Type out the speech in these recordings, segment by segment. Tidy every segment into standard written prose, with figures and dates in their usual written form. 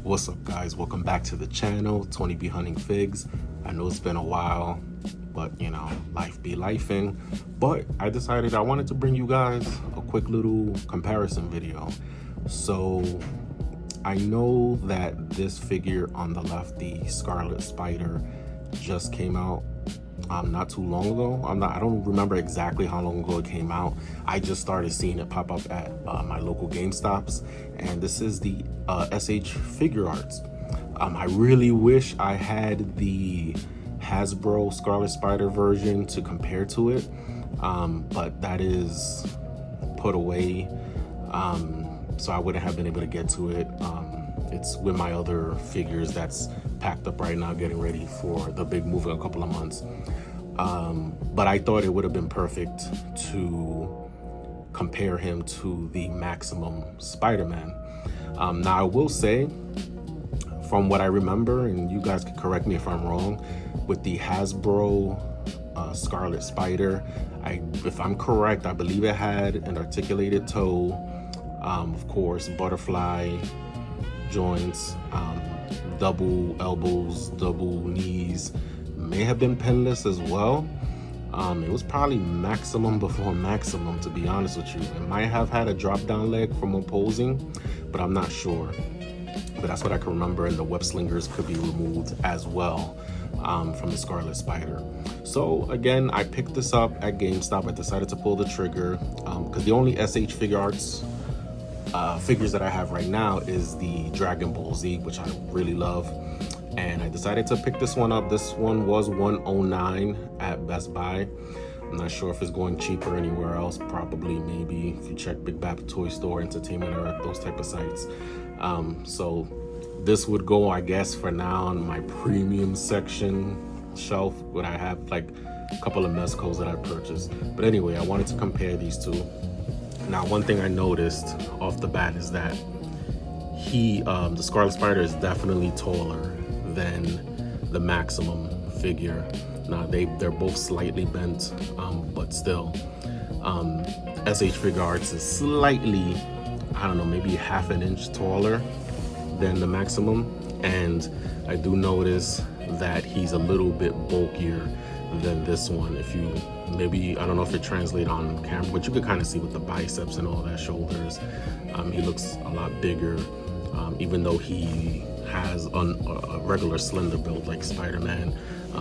What's up, guys? Welcome back to the channel, Tony B Hunting Figs. I know it's been a while, but you know, life be lifing. But I decided I wanted to bring you guys a quick little comparison video. So I know that this figure on the left, the Scarlet Spider, just came out not too long ago. I don't remember exactly how long ago it came out. I just started seeing it pop up at my local GameStops, and this is the SH Figuarts. I really wish I had the Hasbro Scarlet Spider version to compare to it, but that is put away, so I wouldn't have been able to get to it. It's with my other figures that's packed up right now, getting ready for the big move in a couple of months. But I thought it would have been perfect to compare him to the Maximum Spider-Man. Now I will say, from what I remember, and you guys can correct me if I'm wrong, with the Hasbro Scarlet Spider, if I'm correct, I believe it had an articulated toe, of course, butterfly joints, double elbows, double knees, may have been pinless as well. It was probably Maximum before Maximum, to be honest with you. It might have had a drop down leg from opposing, but I'm not sure. But that's what I can remember, and the web slingers could be removed as well from the Scarlet Spider. So again, I picked this up at GameStop. I decided to pull the trigger because the only SH Figuarts figures that I have right now is the Dragon Ball Z, which I really love, and I decided to pick this one up. This one was $109 at Best Buy. I'm not sure if it's going cheaper anywhere else. Probably, maybe, if you check Big Bap Toy Store, Entertainment, or those type of sites. So this would go, I guess, for now on my premium section shelf, where I have like a couple of Mezcos that I purchased. But anyway, I wanted to compare these two. Now, one thing I noticed off the bat is that the Scarlet Spider is definitely taller than the Maximum figure. Now, they're both slightly bent, but still, SH Figuarts is slightly, I don't know, maybe half an inch taller than the Maximum. And I do notice that he's a little bit bulkier than this one. If you maybe, I don't know if it translates on camera, but you could kind of see with the biceps and all that, shoulders. He looks a lot bigger, even though he has a regular slender build like Spider-Man,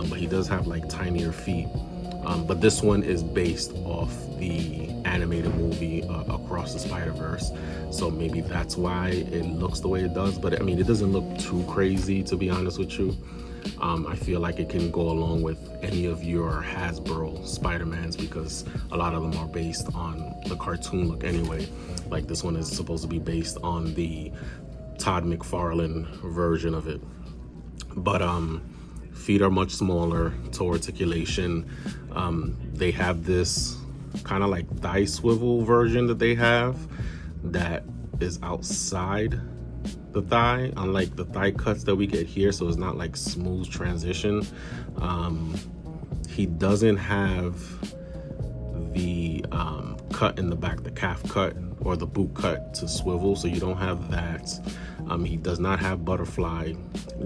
but he does have like tinier feet. But this one is based off the animated movie Across the Spider-Verse, so maybe that's why it looks the way it does. But I mean, it doesn't look too crazy, to be honest with you. I feel like it can go along with any of your Hasbro Spider-Mans, because a lot of them are based on the cartoon look anyway. Like this one is supposed to be based on the Todd McFarlane version of it. But feet are much smaller, toe articulation. They have this kind of like thigh swivel version that they have that is outside the thigh, unlike the thigh cuts that we get here, so it's not like smooth transition. He doesn't have the cut in the back, the calf cut or the boot cut to swivel, so you don't have that. He does not have butterfly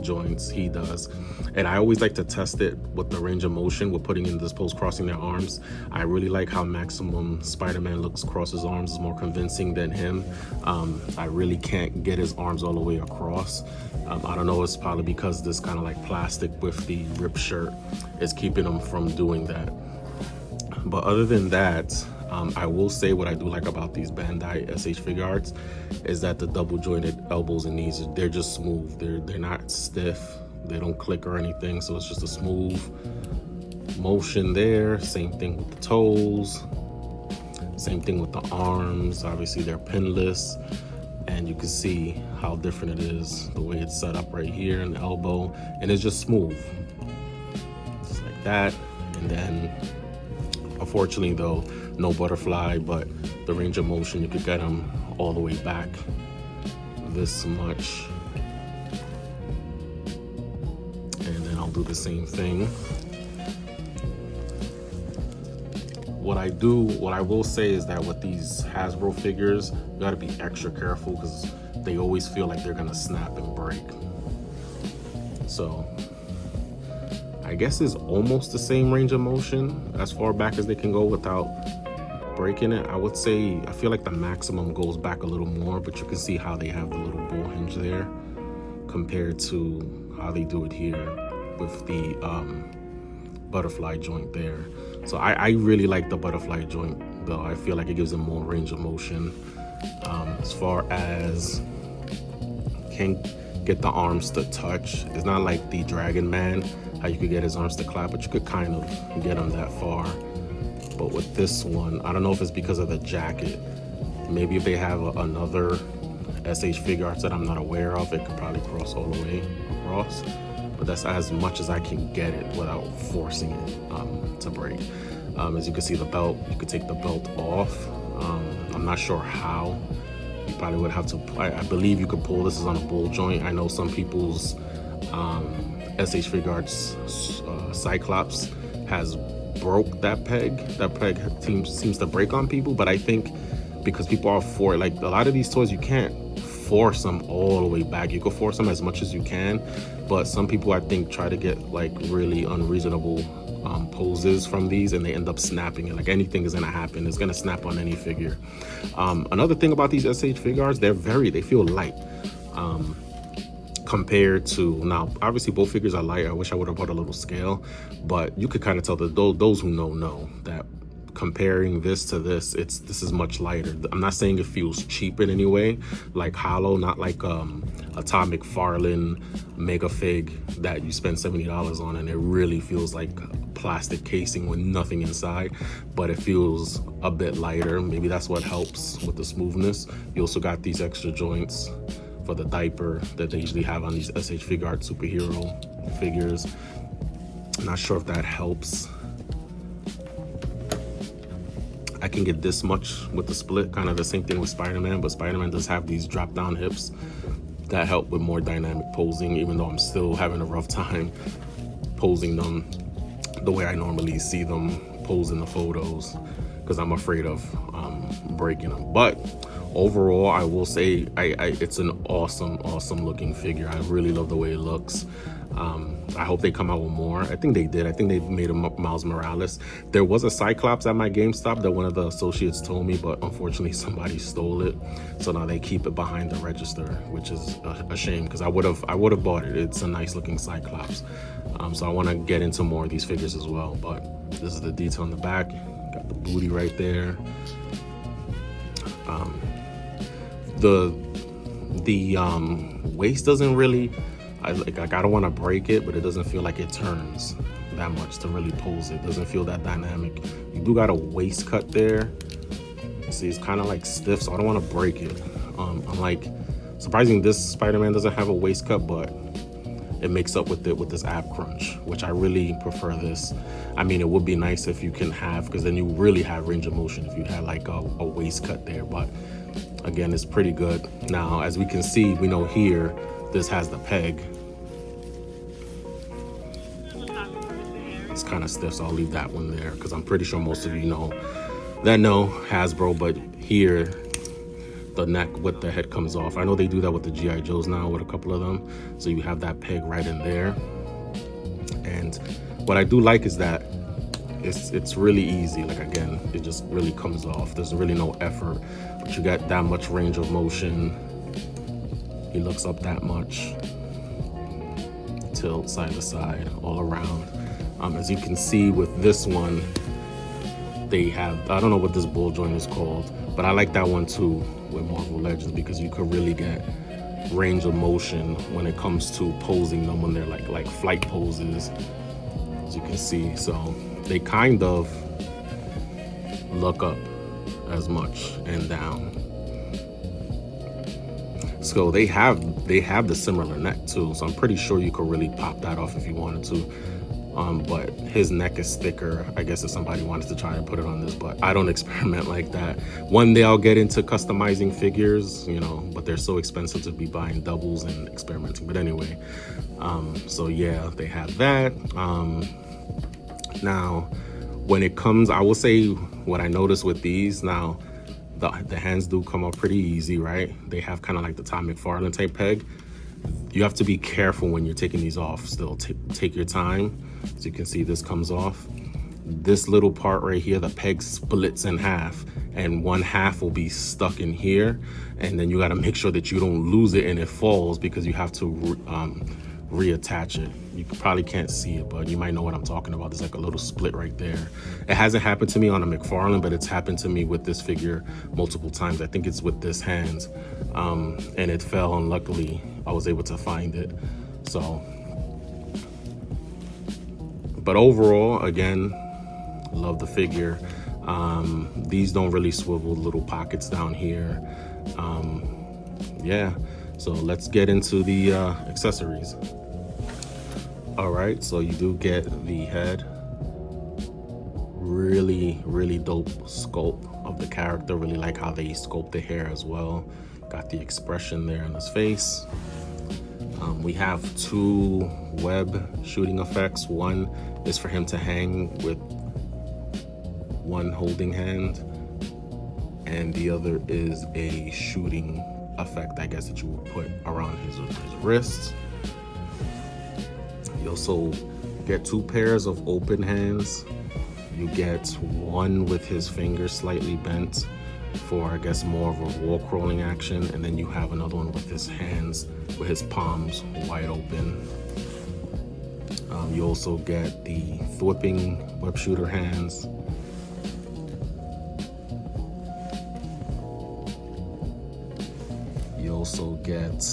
joints. He does. And I always like to test it with the range of motion with putting in this pose, crossing their arms. I really like how Maximum Spider-Man looks cross his arms. Is more convincing than him. I really can't get his arms all the way across. I don't know, it's probably because this kind of like plastic with the ripped shirt is keeping him from doing that. But other than that, I will say what I do like about these Bandai SH Figuarts is that the double jointed elbows and knees, they're just smooth. They're not stiff. They don't click or anything. So it's just a smooth motion there. Same thing with the toes. Same thing with the arms. Obviously they're pinless, and you can see how different it is the way it's set up right here in the elbow, and it's just smooth, just like that. And then unfortunately though, no butterfly, but the range of motion, you could get them all the way back this much. And then I'll do the same thing. What I will say is that with these Hasbro figures, you gotta be extra careful, because they always feel like they're gonna snap and break. So I guess it's almost the same range of motion as far back as they can go without breaking it. I would say, I feel like the maximum goes back a little more, but you can see how they have the little bull hinge there compared to how they do it here with the butterfly joint there. So I really like the butterfly joint though. I feel like it gives them more range of motion. As far as can get the arms to touch, it's not like the Dragon Man, how you could get his arms to clap, but you could kind of get them that far. But with this one, I don't know if it's because of the jacket. Maybe if they have another SH Figuarts that I'm not aware of, it could probably cross all the way across. But that's as much as I can get it without forcing it to break. As you can see, the belt, you could take the belt off. I'm not sure how. You probably would have to, I believe you could pull. This is on a bull joint. I know some people's SH Figuarts Cyclops has broke that peg. That peg seems to break on people, but I think because people are like a lot of these toys, you can't force them all the way back. You can force them as much as you can, but some people I think try to get like really unreasonable poses from these, and they end up snapping it. Like anything is gonna happen. It's gonna snap on any figure. Another thing about these SH Figuarts, they feel light. Compared to, now obviously both figures are light. I wish I would have brought a little scale, but you could kind of tell that those who know that comparing this to this, this is much lighter. I'm not saying it feels cheap in any way, like hollow, not like Atomic Farland Mega Fig that you spend $70 on and it really feels like plastic casing with nothing inside, but it feels a bit lighter. Maybe that's what helps with the smoothness. You also got these extra joints for the diaper that they usually have on these SH Figuarts superhero figures. I'm not sure if that helps. I can get this much with the split, kind of the same thing with Spider-Man, but Spider-Man does have these drop down hips that help with more dynamic posing, even though I'm still having a rough time posing them the way I normally see them pose in the photos because I'm afraid of breaking them. But overall, I will say it's an awesome looking figure. I really love the way it looks. I hope they come out with more. I think they did. I think they made a Miles Morales. There was a Cyclops at my GameStop that one of the associates told me, but unfortunately somebody stole it. So now they keep it behind the register, which is a shame because I would have bought it. It's a nice looking Cyclops. So I want to get into more of these figures as well. But this is the detail on the back. Got the booty right there. The waist doesn't really, I don't want to break it, but it doesn't feel like it turns that much to really pose it. It doesn't feel that dynamic. You do got a waist cut there. See, it's kind of like stiff, so I don't want to break it. Unlike, surprising, this Spider-Man doesn't have a waist cut, but it makes up with it with this ab crunch, which I really prefer this. I mean, it would be nice if you can have, because then you really have range of motion if you had like a waist cut there, but again, it's pretty good. Now, as we can see, we know here, this has the peg. It's kind of stiff, so I'll leave that one there because I'm pretty sure most of you know Hasbro, but here the neck with the head comes off. I know they do that with the G.I. Joes now with a couple of them, so you have that peg right in there. And what I do like is that it's really easy. Like, again, it just really comes off. There's really no effort, but you got that much range of motion. He looks up that much, tilt side to side, all around. As you can see with this one, they have, I don't know what this bull joint is called, but I like that one too with Marvel Legends because you could really get range of motion when it comes to posing them when they're like flight poses, as you can see. So they kind of look up as much and down. So they have the similar neck too, so I'm pretty sure you could really pop that off if you wanted to. But his neck is thicker. I guess if somebody wanted to try and put it on this, but I don't experiment like that. One day I'll get into customizing figures, you know, but they're so expensive to be buying doubles and experimenting. But anyway, so yeah, they have that. Now, when it comes, I will say what I noticed with these now, The hands do come up pretty easy, right? They have kind of like the Tom McFarlane type peg. You have to be careful when you're taking these off. Still, take your time. So you can see this comes off. This little part right here, the peg splits in half, and one half will be stuck in here, and then you got to make sure that you don't lose it and it falls, because you have to reattach it. You probably can't see it, but you might know what I'm talking about. There's like a little split right there. It hasn't happened to me on a McFarlane, but it's happened to me with this figure multiple times. I think it's with this hand, and it fell, and luckily I was able to find it. So, but overall, again, love the figure. These don't really swivel, little pockets down here. Yeah, so let's get into the accessories. All right, so you do get the head. Really dope sculpt of the character. Really like how they sculpt the hair as well. Got the expression there in his face. We have two web shooting effects. One is for him to hang with one holding hand, and the other is a shooting effect, I guess, that you would put around his wrists. You also get two pairs of open hands. You get one with his fingers slightly bent for, I guess, more of a wall crawling action, and then you have another one with his hands, with his palms wide open. You also get the thwipping web shooter hands. You also get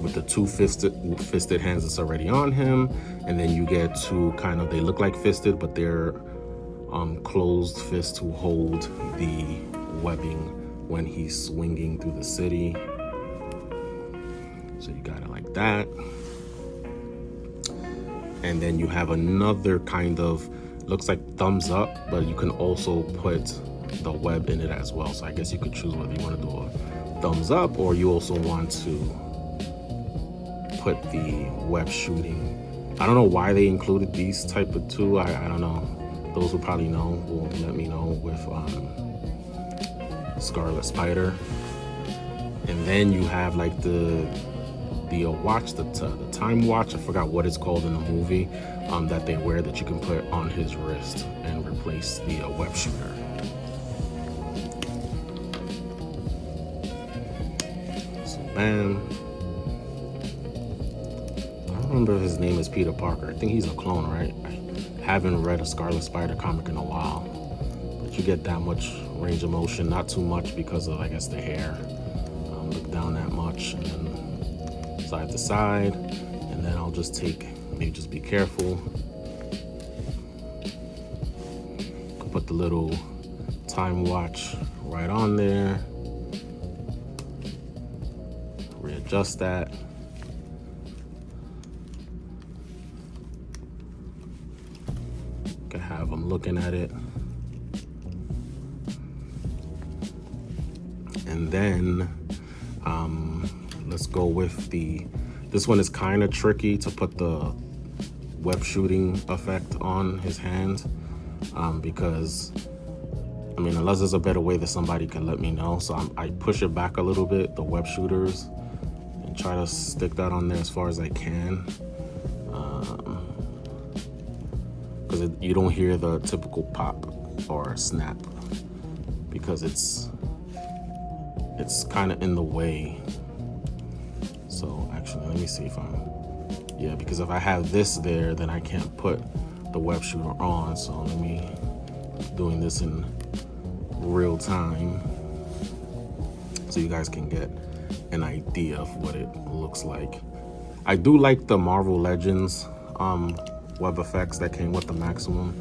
with the two fisted hands that's already on him, and then you get two kind of, they look like fisted, but they're closed fists to hold the webbing when he's swinging through the city. So you got it like that. And then you have another kind of, looks like thumbs up, but you can also put the web in it as well. So I guess you could choose whether you want to do a thumbs up, or you also want to put the web shooting. I don't know why they included these type of two. I don't know. Those who probably know will let me know with Scarlet Spider. And then you have like the watch, the time watch. I forgot what it's called in the movie, that they wear, that you can put on his wrist and replace the web shooter. So bam. I don't remember if his name is Peter Parker. I think he's a clone, right? I haven't read a Scarlet Spider comic in a while, but you get that much range of motion. Not too much because of, I guess, the hair. Look down that much, and then side to side, and then I'll just take, maybe just be careful. Could put the little time watch right on there. Readjust that. Could have them looking at it. And then let's go with this one is kind of tricky to put the web shooting effect on his hand, because, I mean, unless there's a better way that somebody can let me know. So I push it back a little bit, the web shooters, and try to stick that on there as far as I can. Because you don't hear the typical pop or snap, because it's kind of in the way. So actually, let me see if yeah, because if I have this there, then I can't put the web shooter on. So let me, doing this in real time so you guys can get an idea of what it looks like. I do like the Marvel Legends web effects that came with the Maximum.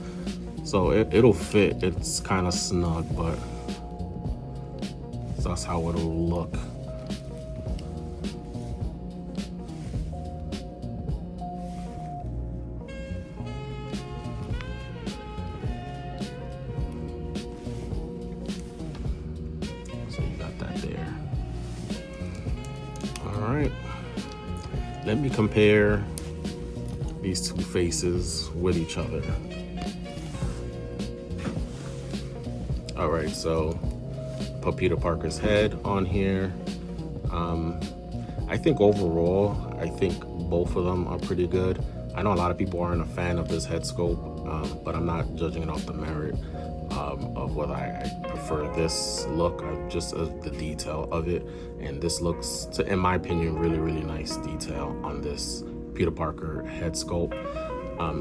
So it'll fit. It's kind of snug, but that's how it'll look. So you got that there. All right. Let me compare these two faces with each other. All right, so put Peter Parker's head on here. I think overall, I think both of them are pretty good. I know a lot of people aren't a fan of this head sculpt, but I'm not judging it off the merit of whether I prefer this look, just the detail of it. And this looks, in my opinion, really, really nice detail on this Peter Parker head sculpt.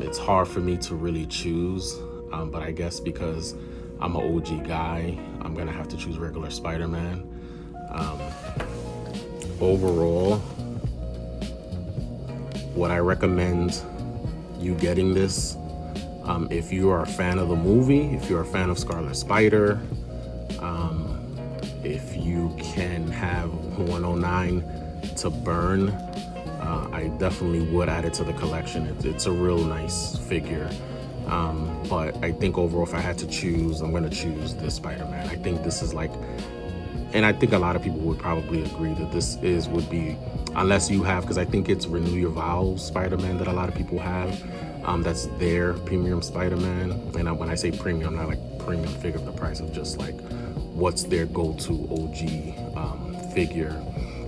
It's hard for me to really choose, but I guess because I'm an OG guy, I'm gonna have to choose regular Spider-Man. Overall, would I recommend you getting this? If you are a fan of the movie, if you're a fan of Scarlet Spider, if you can have 109 to burn, I definitely would add it to the collection. It's a real nice figure. But I think overall, if I had to choose, I'm gonna choose this Spider-Man. I think this is like, and I think a lot of people would probably agree that this would be, unless you have, because I think it's Renew Your Vows Spider-Man that a lot of people have. That's their premium Spider-Man. And when I say premium, I'm not like premium figure of the price of just like what's their go-to OG figure.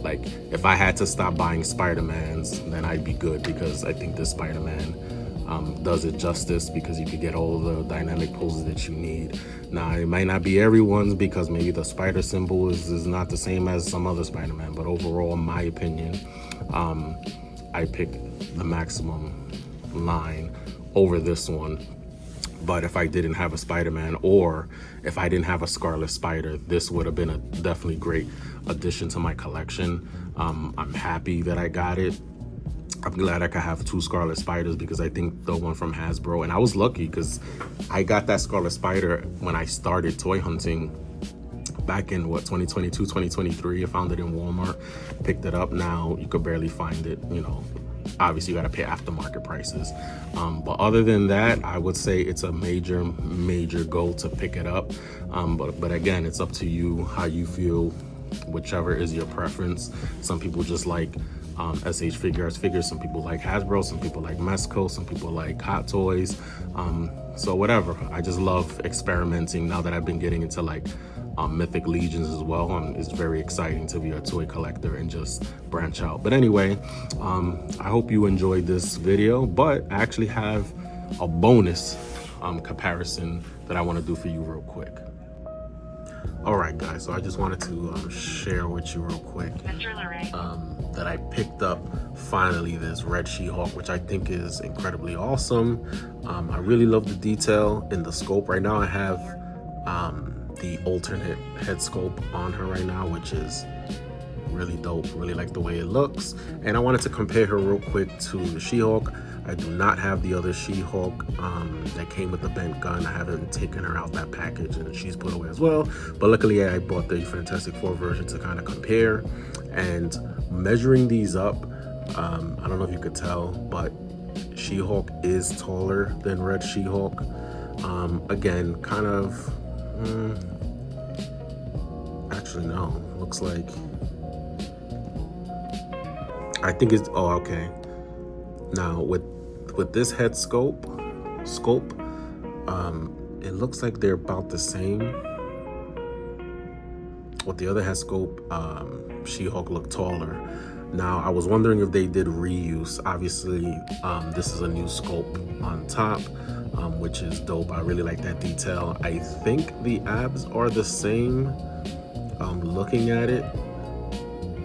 Like if I had to stop buying Spider-Mans, then I'd be good, because I think this Spider-Man does it justice, because you could get all the dynamic poses that you need. Now, it might not be everyone's, because maybe the spider symbol is not the same as some other Spider-Man, but overall, in my opinion, I pick the Maximum line over this one. But if I didn't have a Spider-Man, or if I didn't have a Scarlet Spider, this would have been a definitely great addition to my collection. I'm happy that I got it. I'm glad I could have 2 Scarlet Spiders, because I think the one from Hasbro, and I was lucky because I got that Scarlet Spider when I started toy hunting back in 2022, 2023. I found it in Walmart, picked it up. Now you could barely find it, you know. Obviously you got to pay aftermarket prices, but other than that, I would say it's a major goal to pick it up. But again, it's up to you how you feel, whichever is your preference. Some people just like SH Figuarts figures, some people like Hasbro, some people like Mezco, some people like Hot Toys, so whatever. I just love experimenting now that I've been getting into like Mythic Legions as well. It's very exciting to be a toy collector and just branch out. But anyway, I hope you enjoyed this video, but I actually have a bonus comparison that I want to do for you real quick. All right, guys, so I just wanted to share with you real quick that I picked up finally this Red She-Hulk, which I think is incredibly awesome. I really love the detail in the scope. Right now I have the alternate head scope on her right now, which is really dope. Really like the way it looks, and I wanted to compare her real quick to the She-Hulk. I do not have the other She-Hulk that came with the bent gun. I haven't taken her out that package, and she's put away as well. But luckily I bought the Fantastic Four version to kind of compare. And measuring these up, I don't know if you could tell, but She-Hulk is taller than Red She-Hulk. Again, kind of, actually no, looks like, I think it's, oh, okay. Now with this head scope, it looks like they're about the same. With the other head scope, She-Hulk looked taller. Now I was wondering if they did reuse. Obviously, this is a new scope on top, which is dope. I really like that detail. I think the abs are the same. Looking at it,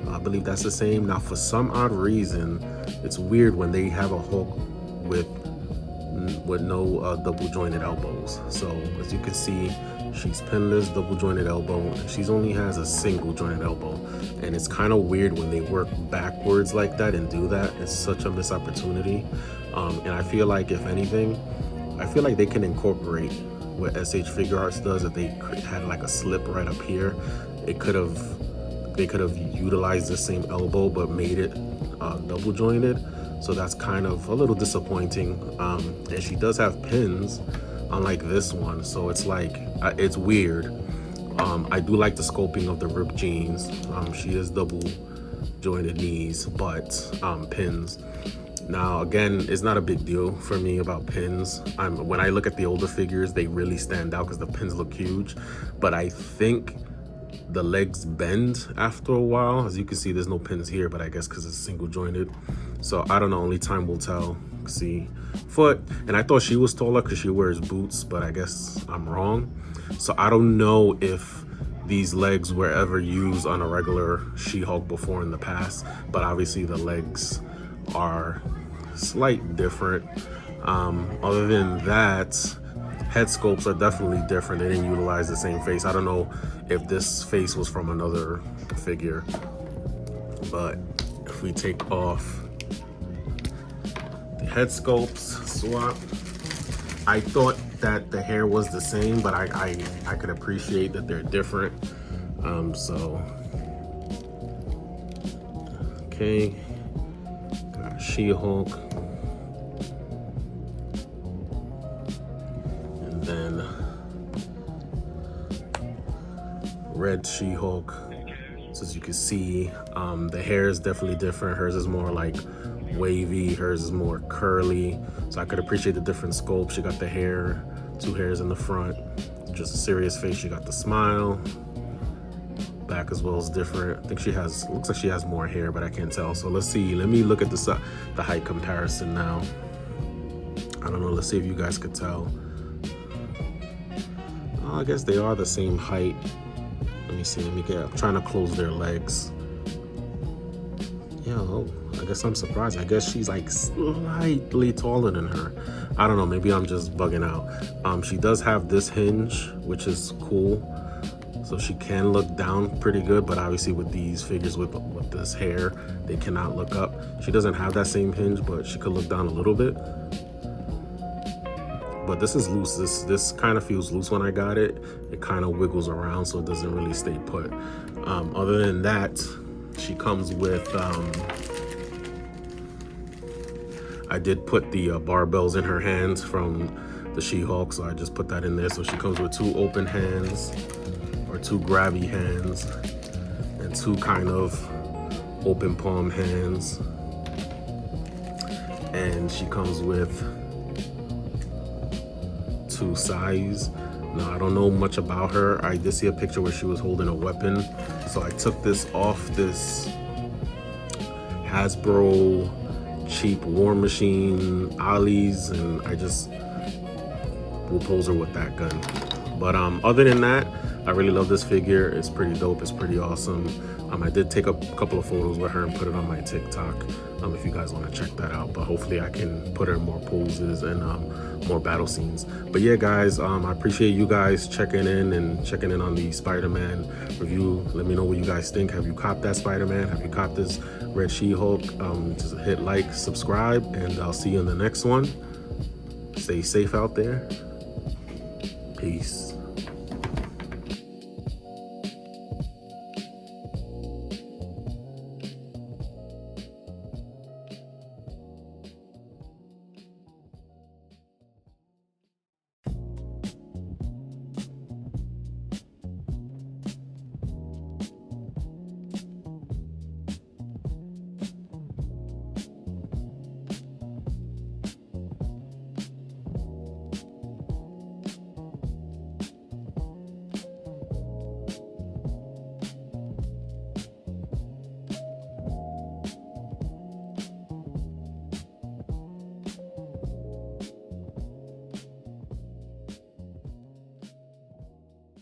I believe that's the same. Now, for some odd reason, it's weird when they have a Hulk with no double jointed elbows. So as you can see, she's pinless, double jointed elbow, and she's only has a single jointed elbow. And it's kind of weird when they work backwards like that and do that. It's such a missed opportunity. And I feel like, if anything, I feel like they can incorporate what SH Figuarts does. If they had like a slip right up here, they could have utilized the same elbow but made it double jointed. So that's kind of a little disappointing. And she does have pins, unlike this one. So it's like, it's weird. I do like the sculpting of the ripped jeans. She is double jointed knees, but pins. Now, again, it's not a big deal for me about pins. When I look at the older figures, they really stand out because the pins look huge. But I think the legs bend after a while. As you can see, there's no pins here, but I guess because it's single jointed. So I don't know, only time will tell. See, foot. And I thought she was taller because she wears boots, but I guess I'm wrong. So I don't know if these legs were ever used on a regular She-Hulk before in the past, but obviously the legs are slight different. Other than that, head sculpts are definitely different. They didn't utilize the same face. I don't know if this face was from another figure, but if we take off the head sculpts swap, I thought that the hair was the same, but I could appreciate that they're different. So okay, got She-Hulk, and then red She-Hulk. So as you can see, the hair is definitely different. Hers is more like wavy, hers is more curly. So I could appreciate the different sculpts. She got the hair, 2 hairs in the front, just a serious face. She got the smile. Back as well is different. I think she has, looks like she has more hair, but I can't tell. So let's see, let me look at the height comparison now. I don't know, let's see if you guys could tell. Oh, I guess they are the same height. Let me see, I'm trying to close their legs. Yeah, I guess I'm surprised. I guess she's like slightly taller than her. I don't know, maybe I'm just bugging out. She does have this hinge, which is cool. So she can look down pretty good, but obviously with these figures with this hair, they cannot look up. She doesn't have that same hinge, but she could look down a little bit. But this is loose. This kind of feels loose when I got it. It kind of wiggles around, so it doesn't really stay put. Other than that, she comes with, I did put the barbells in her hands from the She-Hulk, so I just put that in there. So she comes with 2 open hands, or 2 grabby hands, and 2 kind of open palm hands. And she comes with 2 size. Now, I don't know much about her. I did see a picture where she was holding a weapon. So I took this off this Hasbro cheap War Machine Ollie's, and I just will pose her with that gun. But other than that, I really love this figure. It's pretty dope. It's pretty awesome. I did take a couple of photos with her and put it on my TikTok if you guys want to check that out. But hopefully I can put her in more poses and more battle scenes. But yeah, guys, I appreciate you guys checking in on the Spider-Man review. Let me know what you guys think. Have you copped that Spider-Man? Have you copped this red She-Hulk? Just hit like, subscribe, and I'll see you in the next one. Stay safe out there. Peace.